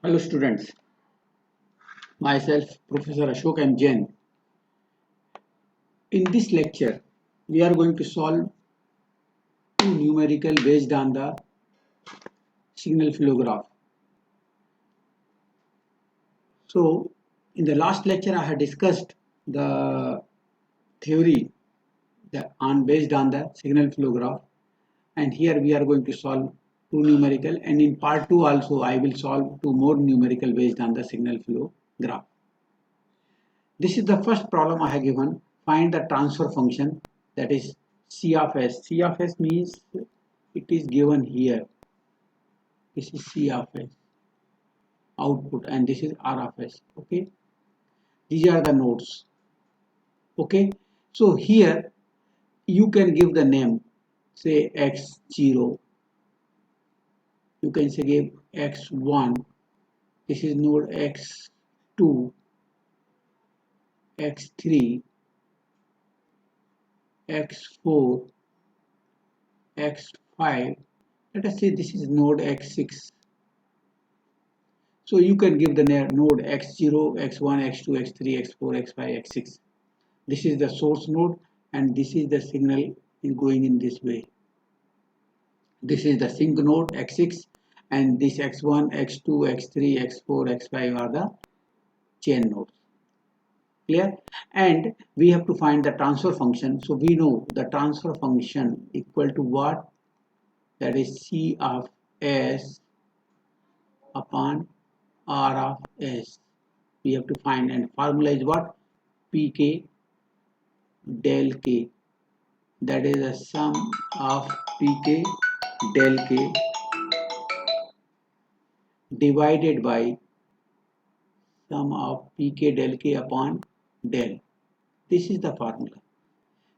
Hello students, myself Professor Ashok M. Jain. In this lecture, we are going to solve two numerical based on the signal flow graph. So, in the last lecture, I had discussed the theory based on the signal flow graph, and here we are going to solve two numerical, and in part 2 also I will solve two more numerical based on the signal flow graph. This is the first problem I have given. Find the transfer function, that is C of S. C of S means it is given here. This is C of S output and this is R of S. Okay. These are the nodes. Okay. So here you can give the name, say X0. You can say give X1. This is node X2, X3, X4, X5. Let us say this is node X6. So you can give the node X0, X1, X2, X3, X4, X5, X6. This is the source node and this is the signal is going in this way. This is the sink node X6 and this X1, X2, X3, X4, X5 are the chain nodes. Clear? And we have to find the transfer function. So we know the transfer function equal to what? That is C of S upon R of S. We have to find, and formula is what? Pk del k. That is the sum of Pk del k divided by sum of Pk del k upon del. This is the formula.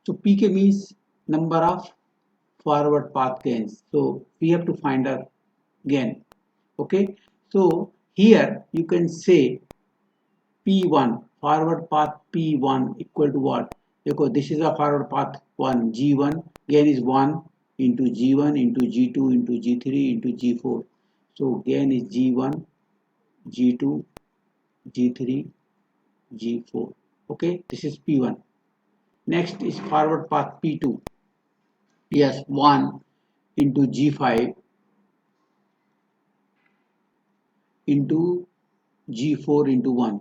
So Pk means number of forward path gains. So we have to find a gain. Okay. So here you can say P1, forward path P1 equal to what? Because this is a forward path 1, G1, gain is 1 into G1 into G2 into G3 into G4. So gain is G1, G2, G3, G4. Okay, this is P1. Next is forward path P2. Yes, 1 into G5 into G4 into 1.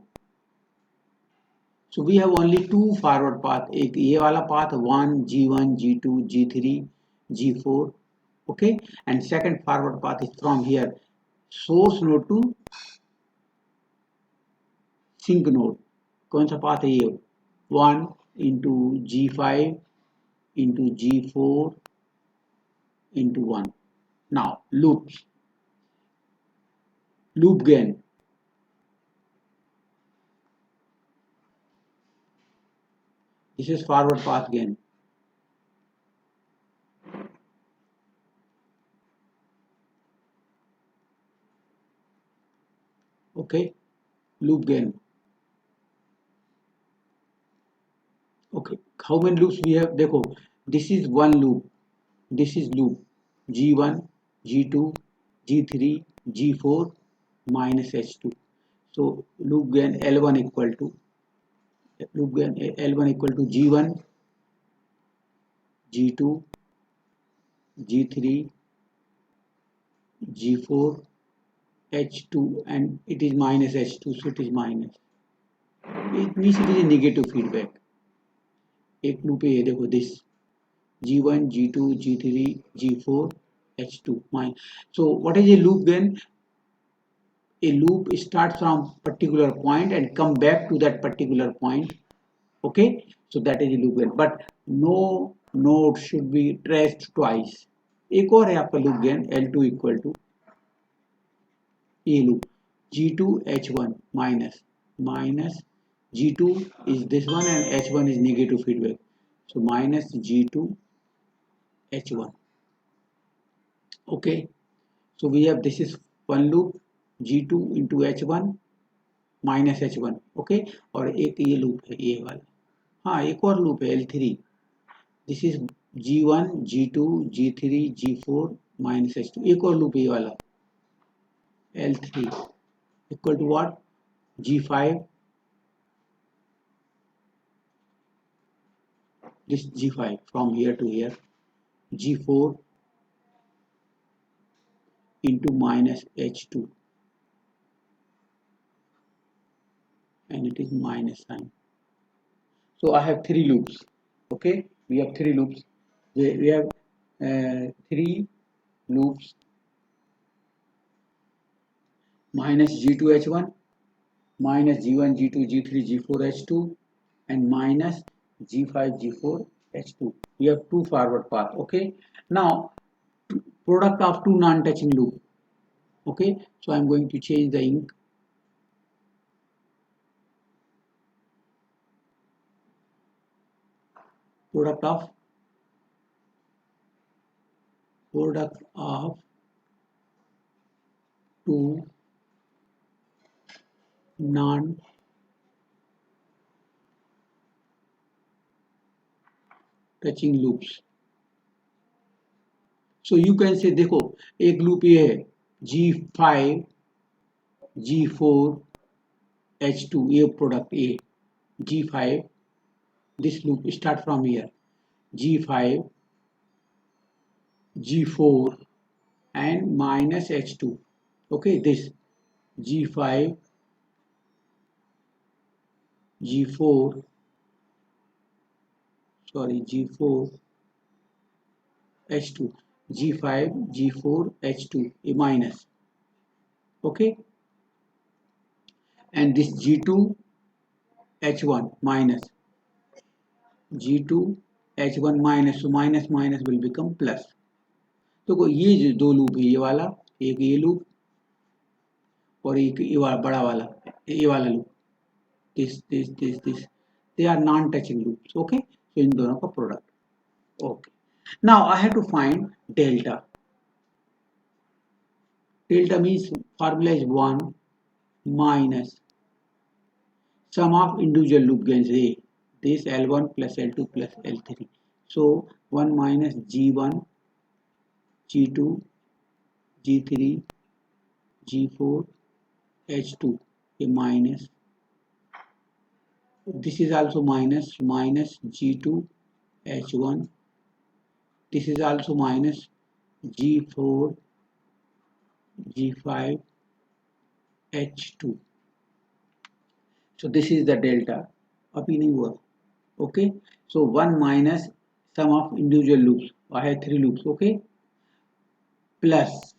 So we have only two forward path. एक ये वाला path 1, G1, G2, G3, G4. Okay, and second forward path is from here, source node to sink node. कौन सा path है ये? 1 into G5 into G4 into 1. Now loop gain. This is forward path gain. Okay, loop gain. Okay, how many loops we have? देखो, this is one loop. This is loop G1, G2, G3, G4 minus H2. So loop gain L1 equal to G1, G2, G3, G4, H2, and it is minus H2, so it is minus. It means it is a negative feedback. एक loop है ये देखो, this G1, G2, G3, G4, H2 minus. So what is a loop gain? A loop starts from particular point and come back to that particular point. Okay, so that is a loop gain, but no node should be traced twice. एक और है आपका loop gain L2 equal to ये loop G2 H1 minus G2 is this one and H1 is negative feedback, so minus G2 H1. Okay, so we have, this is one loop G2 into H1 minus H1. okay, और एक ये loop है ये वाला. हाँ, एक और loop है L3. This is G1, G2, G3, G4 minus H2. एक और लूप है ये वाला L3. equal to what? G5, this G5 from here to here, G4 into minus H2, and it is minus sign. So I have three loops. Okay, we have three loops. We have three loops: minus G2H1, minus G1, G2, G3, G4, H2, and minus G5, G4, H2. We have two forward path. Okay, now product of two non-touching loop. Okay, so I'm going to change the ink. Product of two non-touching loops. So you can say देखो एक loop ये है G5 G4 H2 ये product A G5, this loop start from here, G5 G4 and minus H2. Okay, this G5 G4 G4 H2, G5 G4 H2 a minus. Okay, and this G2 H1 minus, G2 H1 minus, so minus minus will become plus. तो ये जो दो loop है, ये वाला, एक ये loop और एक ये वाला बड़ा वाला, ये वाला loop, this they are non-touching loops. Okay, so इन दोनों का product. Okay, now I have to find delta. Delta means formula is 1 minus sum of individual loop gains A, this L1 plus L2 plus L3. So 1 minus G1 G2 G3 G4 H2 a minus, this is also minus G2 H1, this is also minus G4 G5 H2. So this is the delta. अभी नहीं हुआ. Okay, so 1 minus sum of individual loops, I have three loops. Okay, plus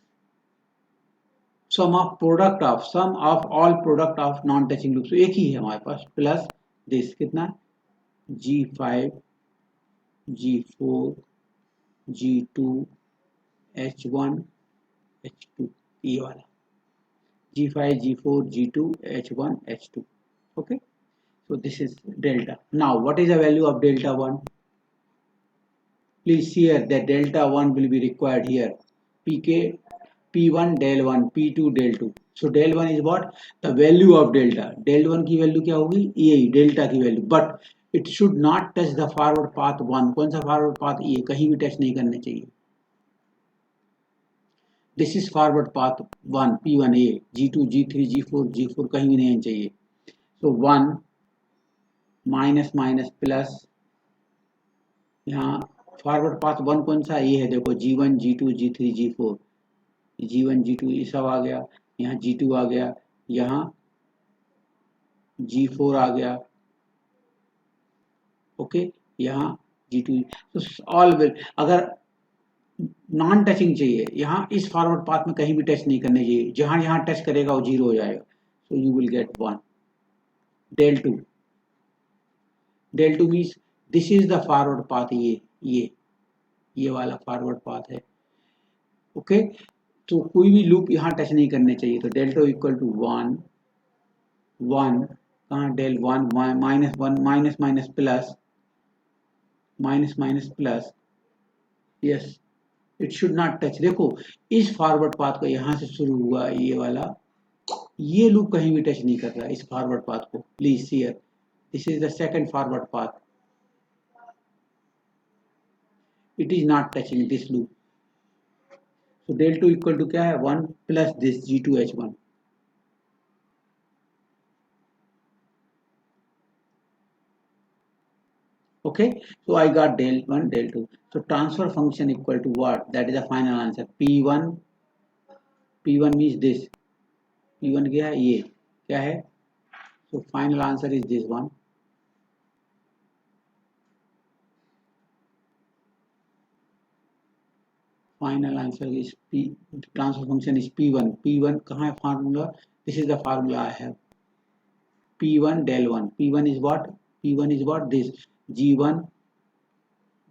sum of all product of non-touching loops. So एक ही है हमारे पास, plus this कितना, G5 G4 G2 H1 H2 ये वाला G5 G4 G2 H1 H2. Okay, so this is delta. Now what is the value of delta 1? Please see here that delta 1 will be required here, pk P1 del 1 P2 del 2. So del 1 is what? The value of delta. Del 1 की value क्या होगी? ये delta की value. But it should not touch the forward path 1. कौन सा forward path? ये कहीं भी टच नहीं करने चाहिए. This is forward path 1 P1A, G2 G3 G4 G4 कहीं भी नहीं चाहिए. So 1 minus minus plus, यहाँ फॉरवर्ड पाथ 1 कौन सा? ये है देखो G1 G2 G3 G4, G1 G2 ये सब आ गया, यहाँ G2 आ गया, यहाँ G4 आ गया. ओके, यहाँ G2. तो ऑल विल, अगर नॉन टचिंग चाहिए, यहाँ इस फॉरवर्ड पाथ में कहीं भी टच नहीं करने चाहिए, जहां जहां टच करेगा वो 0 हो जाएगा. So you will get 1. del 2 means this is the forward path. ये वाला फॉरवर्ड पाथ है. ओके, तो कोई भी लूप यहाँ टच नहीं करने चाहिए. तो del 2 इक्वल टू 1 कहाँ, del 1 minus 1 minus minus plus yes, it should not touch. देखो इस फॉरवर्ड पाथ को यहाँ से शुरू हुआ ये वाला, ये लूप कहीं भी टच नहीं कर रहा है इस फॉरवर्ड पाथ को. Please see here, this is the second forward path, it is not touching this loop. So del 2 equal to क्या है? 1 plus this G2 H1. Okay, so I got del 1 del 2. So transfer function equal to what? That is the final answer. P1 means this. P1 क्या है? ये क्या है? So final answer is this one. Final answer is P. Transfer function is P1. P1 कहाँ है formula? This is the formula I have. P1 del 1. P1 is what? P1 is what? This. G1,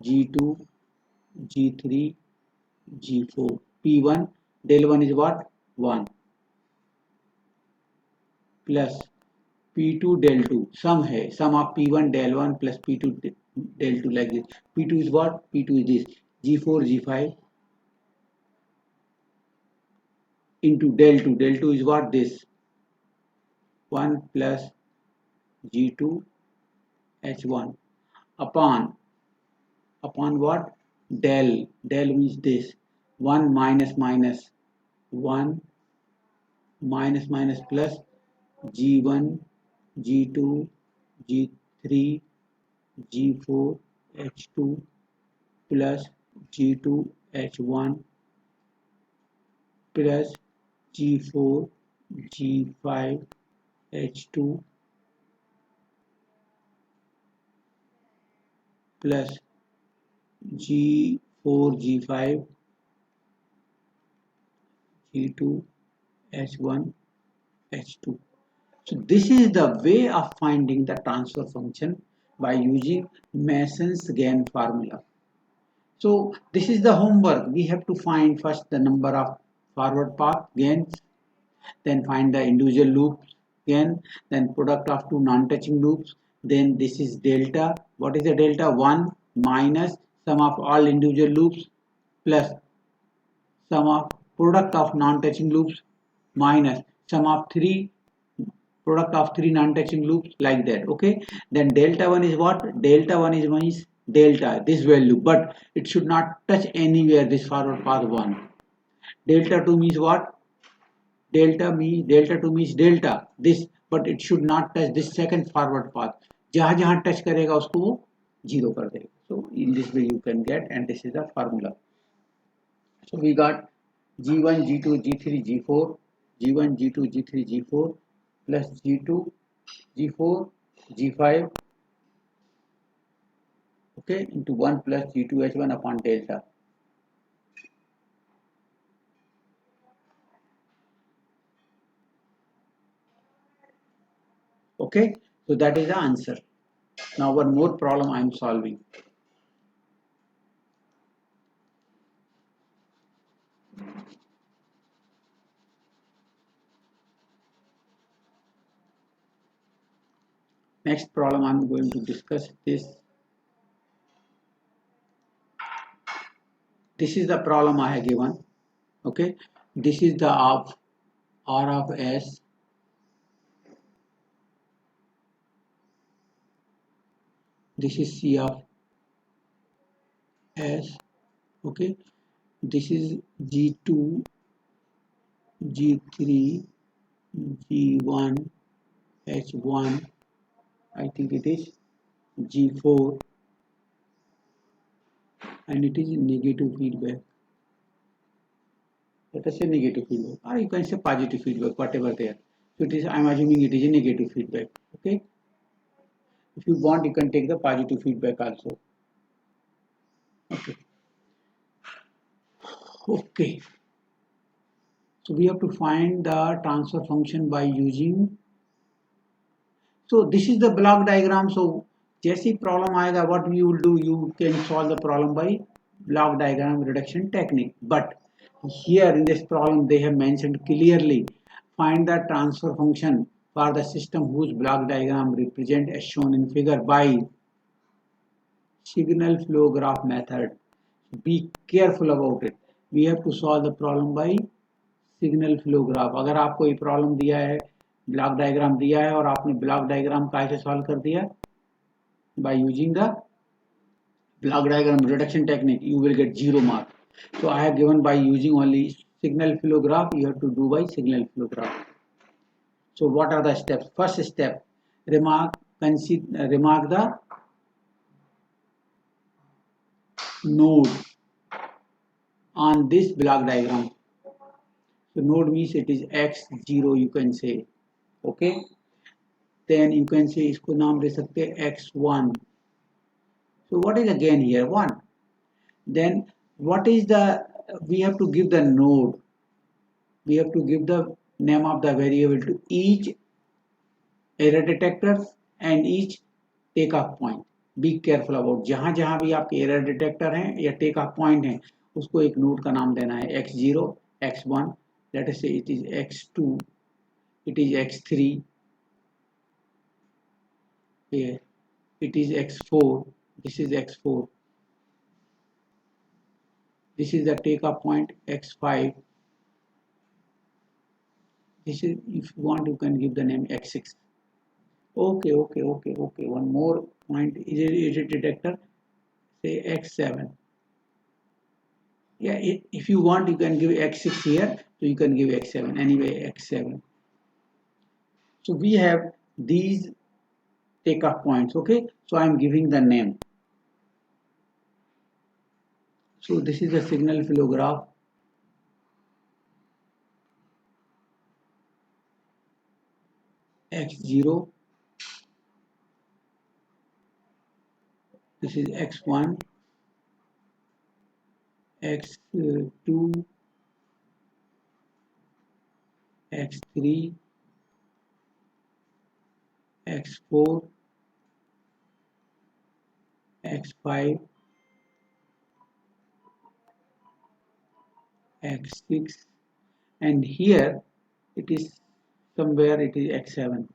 G2, G3, G4. P1 del 1 is what? 1 plus P2 del 2. Sum है. Sum of P1 del 1 plus P2 del 2 like this. P2 is what? P2 is this. G4, G5 into del 2. Del 2 is what? This. 1 plus G2 H1 upon what? Del means this. 1 minus 1 minus plus G1 G2 G3 G4 H2 plus G2 H1 plus G4 G5 H2 plus G4 G5 G2 H1 H2. So this is the way of finding the transfer function by using Mason's gain formula. So this is the homework. We have to find first the number of forward path gains, then find the individual loops gain, then product of two non-touching loops. Then this is delta. What is the delta? 1 minus sum of all individual loops plus sum of product of non-touching loops minus sum of product of three non-touching loops, like that. Okay, then delta 1 is what? Delta 1 is means delta this value, but it should not touch anywhere this forward path 1. Delta 2 means what? Delta 2 means delta this, but it should not touch this second forward path. जहां जहां touch करेगा उसको वो zero कर देगा. So in this way you can get, and this is the formula. So we got G1 G2 G3 G4, G1 G2 G3 G4 plus G2 G4 G5, okay, into 1 plus G2 H1 upon delta. Okay, so that is the answer. Now one more problem I am solving. Next problem I am going to discuss this. This is the problem I have given. Okay, this is the of R of S. This is C of S. Okay, this is G2, G3, G1, H1. I think it is G4, and it is negative feedback. Let us say negative feedback, or you can say positive feedback, whatever there. So it is, I am assuming it is a negative feedback. Okay, if you want you can take the positive feedback also. Okay, so we have to find the transfer function by using, so this is the block diagram. So जैसी problem आएगा, what you will do, you can solve the problem by block diagram reduction technique. But here in this problem they have mentioned clearly, find the transfer function for the system whose block diagram represent as shown in figure by signal flow graph method. Be careful about it. We have to solve the problem by signal flow graph. अगर आपको ये problem दिया है, block diagram दिया है और आपने block diagram कैसे सॉल्व कर दिया, by using the block diagram reduction technique, you will get 0 mark. So I have given by using only signal flow graph. You have to do by signal flow graph. So what are the steps? First step, remark the node on this block diagram. So node means it is x0 you can say. Okay, then you can say इसको नाम दे सकते हैं x1. So what is again here 1. Then what is the, we have to give the node, we have to give the name of the variable to each error detector and each take off point. Be careful about, जहां जहां भी आपके error detector हैं या take off point हैं उसको एक node का नाम देना है. x0, x1, लेट अस से it is x2, it is x3, here it is x4, this is x4, this is the take off point x5, this is, if you want you can give the name x6. Okay, one more point is a detector, say x7. Yeah, if you want you can give x6 here, so you can give x7, anyway x7. So we have these takeoff points. Okay, so I'm giving the name. So this is the signal flow graph. X0, this is x1, x2, x3, x4, x5, x6, and here it is somewhere it is x7.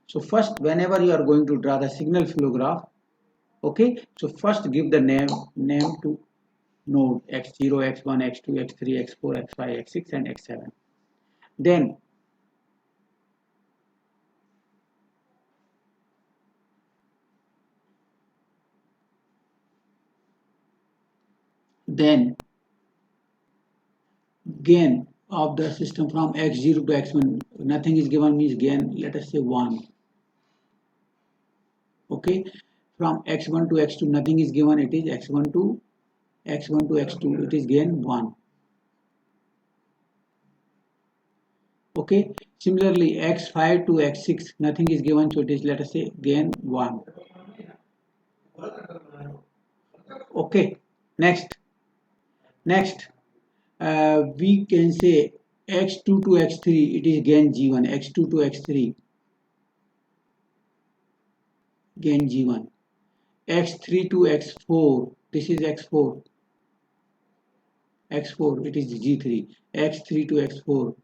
So first, whenever you are going to draw the signal flow graph, okay, so first give the name to node x0, x1, x2, x3, x4, x5, x6 and x7. Then gain of the system from x0 to x1, nothing is given means gain, let us say 1. Okay, from x1 to x2 nothing is given, it is x1 to x2, it is gain 1. Okay, similarly x5 to x6 nothing is given, so it is, let us say, gain 1. Okay, next we can say x2 to x3, it is gain g1, x2 to x3 gain g1, x3 to x4, this is x4, it is g3, x3 to x4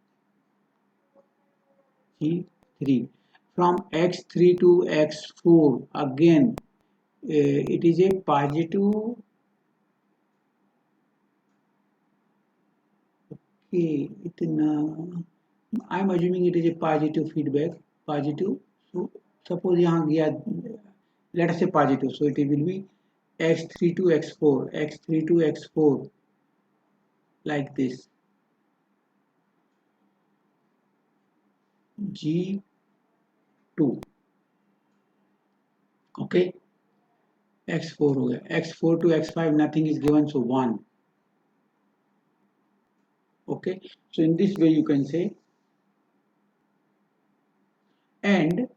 g3. From x3 to x4 again it is a positive. Okay, I'm assuming it is a positive feedback, positive. So suppose यहाँ गया, let us say positive, so it will be x3 to x4, x3 to x4, like this, g2. Okay, x4 हो गया, x4 to x5 nothing is given, so 1. Okay, so in this way you can say, and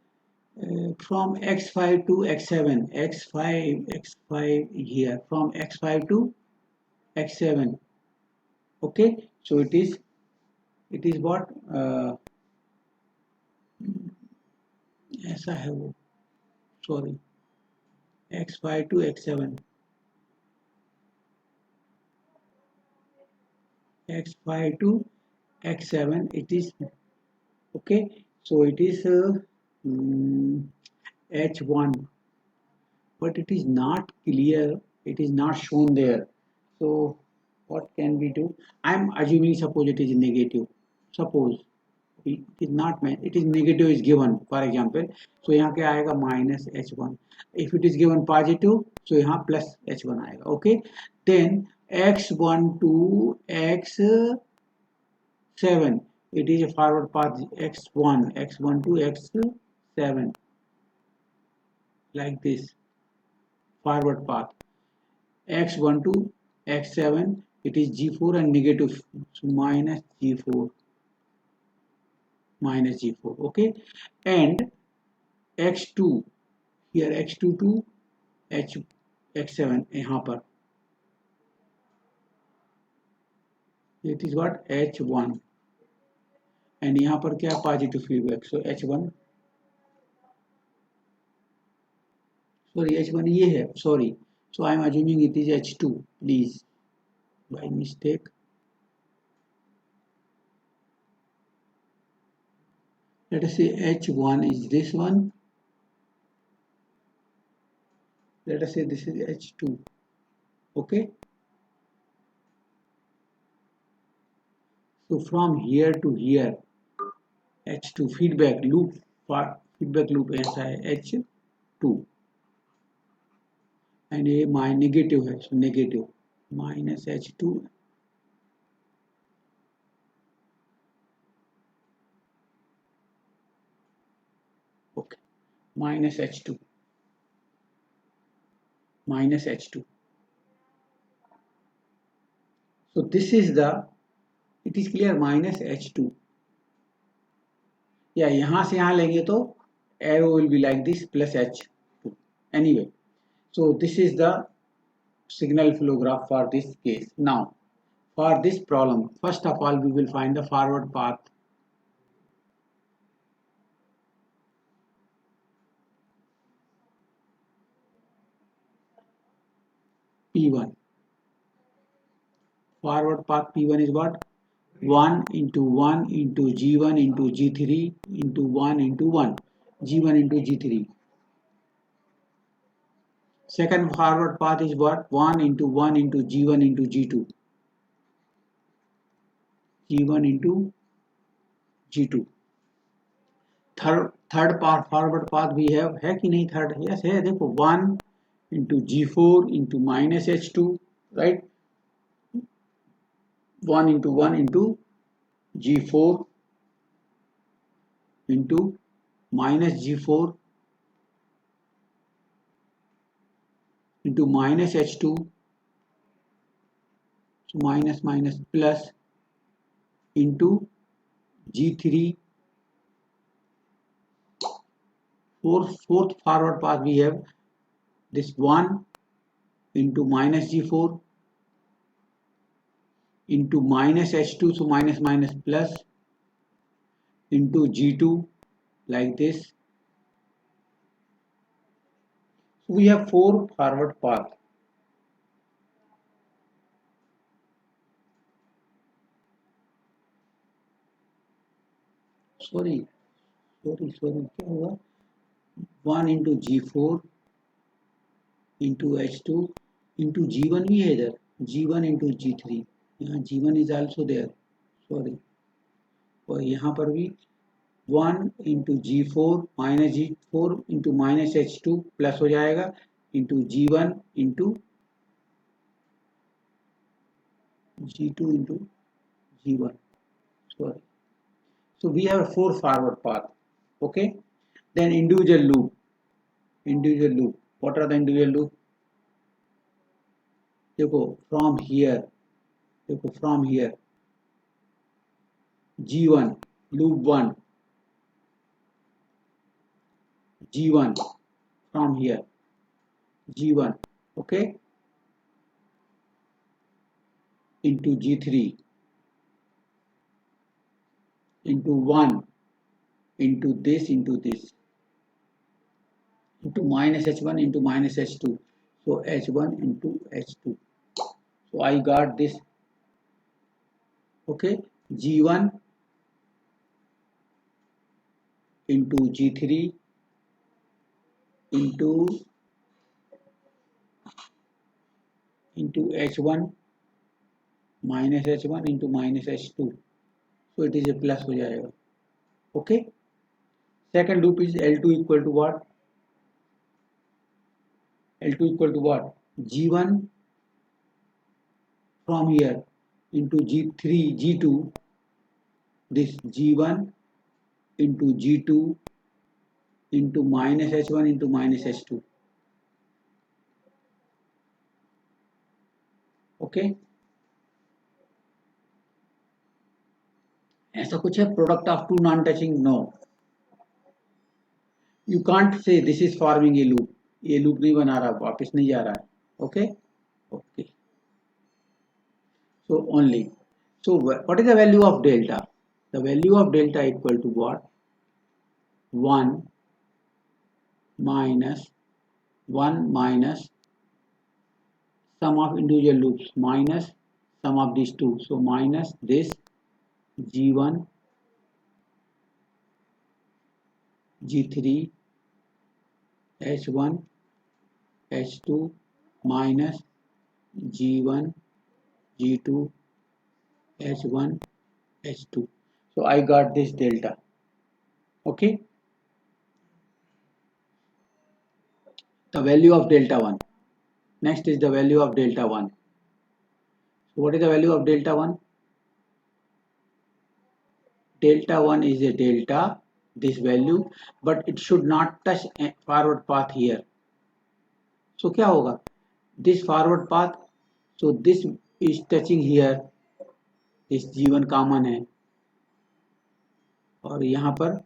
from x5 to x7, x5 here, from x5 to x7. Okay, so it is what ऐसा है वो, sorry, x5 to x7, x5 to x7, it is okay, so it is h1, but it is not clear, it is not shown there. So what can we do? I'm assuming, suppose it is negative, suppose it is not, it is negative is given, for example, so यहाँ क्या आएगा minus h1. If it is given positive, so यहाँ plus h1 आएगा. Okay, then x1 to x7, it is a forward path, x1 to x7, like this, forward path. X12, X7, it is G4 and negative, so minus G4, okay, and X2, here X22, X7 यहाँ पर, it is what, H1, and यहाँ पर क्या, positive feedback, सो H1, sorry H1 ये है, sorry, so I am assuming it is H2, please, by mistake. Let us say H1 is this one. Let us say this is H2. Okay. So from here to here, H2 feedback loop ऐसा है H2, and ये my negative है, so negative minus H2. Okay, minus H2. So this is the, it is clear, minus H2. Yeah, यहाँ से यहाँ लेंगे तो arrow will be like this, plus H2. Anyway, so this is the signal flow graph for this case. Now, for this problem, first of all, we will find the forward path. P1. Forward path P1 is what? 1 into 1 into G1 into G3 into 1 into 1. G1 into G3. Second forward path is what? 1 into 1 into G1 into G2. G1 into G2. Third forward path we have, है कि नहीं third? Yes है, देखो 1 into G4 into minus H2, right? 1 into 1 into G4 into minus G4 into minus H2, so minus plus into G3. Fourth forward path we have this 1 into minus G4 into minus H2, so minus plus into G2, like this. So we have 4 forward paths. Sorry, क्या हुआ? 1 into G4 into H2 into G1 भी है इधर, G1 into G3, यहाँ G1 is also there, sorry, और यहाँ पर भी 1 into G4 minus G4 into minus H2 plus हो जाएगा into G1 into G2 into G1, sorry. So we have a 4 forward path. Okay. Then individual loop. What are the individual loop? देखो from here. G1 loop 1. G1 from here. G1. Okay. Into G3. Into 1. Into this. Into minus H1 into minus H2. So H1 into H2. So I got this. Okay. G1 into G3 into H1 minus H1 into minus H2. So it is a plus हो जाएगा. Okay. Second loop is L2 equal to what? L2 equal to what? G1 from here into G3, G2. This G1 into G2 into minus H1 into minus H2. Okay, ऐसा कुछ है product of two non touching? No, you can't say this is forming a loop, ये loop नहीं बना रहा, वापस नहीं जा रहा है. Okay, okay, so only, so what is the value of delta? The value of delta equal to what? 1 minus 1 minus sum of individual loops minus sum of these two, so minus this g1 g3 h1 h2 minus g1 g2 h1 h2. So I got this delta. Okay, the value of delta 1. Next is the value of delta 1. So what is the value of delta 1? Delta 1 is a delta, this value, but it should not touch a forward path here. So क्या होगा? This forward path, so this is touching here, this G1 common है और यहाँ पर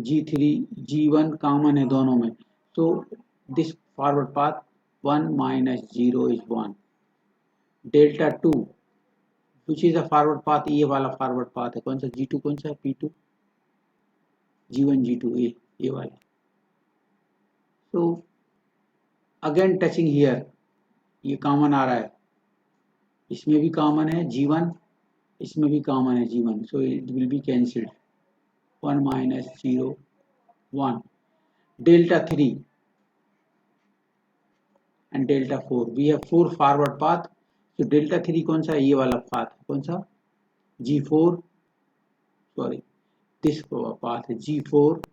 G3 G1 common है दोनों में. So this forward path 1 minus 0 is 1. Delta 2, which is a forward path, ये वाला forward path है. कौन सा G2, कौन सा P2, G1 G2, ये वाला. So again touching here, ये कॉमन आ रहा है, इसमें भी कॉमन है G1, इसमें भी कॉमन है G1, so it will be cancelled. 1 minus 0 1. Delta 3 and delta 4, we have 4 forward path. So delta 3 कौन सा है? ये वाला path कौन सा? G4, sorry, this path है G4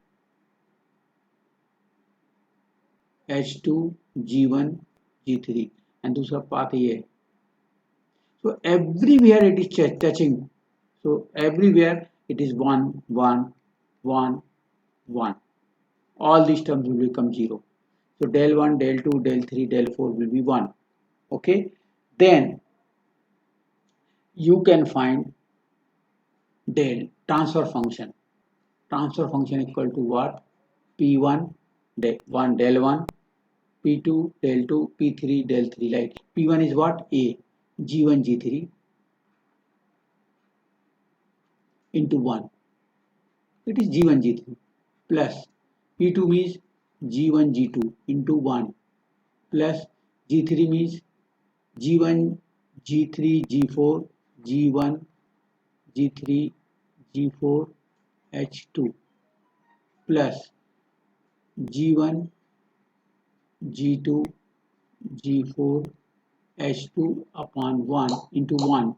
H2 G1 G3 and दूसरा path ये है. So everywhere it is touching, so everywhere it is 1 1 1 1, all these terms will become 0. So del 1 del 2 del 3 del 4 will be 1. Okay, then you can find del transfer function. Transfer function equal to what? P1 del 1 del 1, P2 del 2, P3 del 3. Like P1 is what? A, G1 G3 into 1, it is G1 G3 plus P2 means G1 G2 into 1 plus G3 means G1 G3 G4 G1 G3 G4 H2 plus G1 G2 G4 H2 upon 1 into 1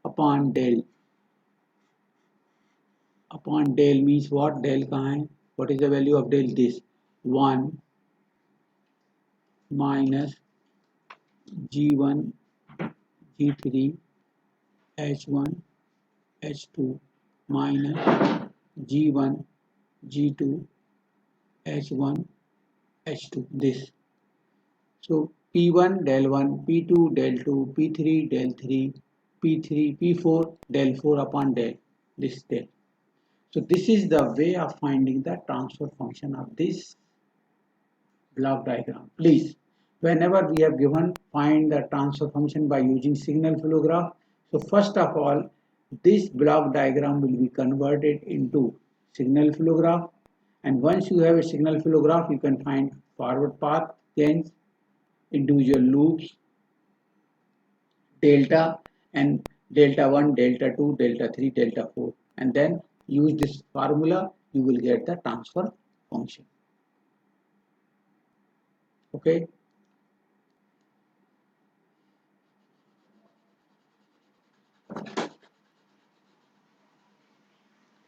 upon del. Upon del means what? Del कहाँ है? What is the value of del? This 1 minus G1 G3 H1 H2 minus G1 G2 H1 H2, this. So P1 del 1, P2 del 2, P3 del 3, P3 P4 del 4 upon del, this del. So this is the way of finding the transfer function of this block diagram. Please, whenever we have given find the transfer function by using signal flow graph, so first of all this block diagram will be converted into signal flow graph, and once you have a signal flow graph you can find forward path, change, individual loops, delta, and delta 1 delta 2 delta 3 delta 4, and then use this formula, you will get the transfer function. Okay,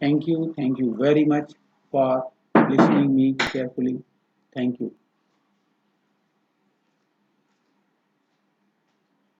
thank you very much for listening me carefully. Thank you.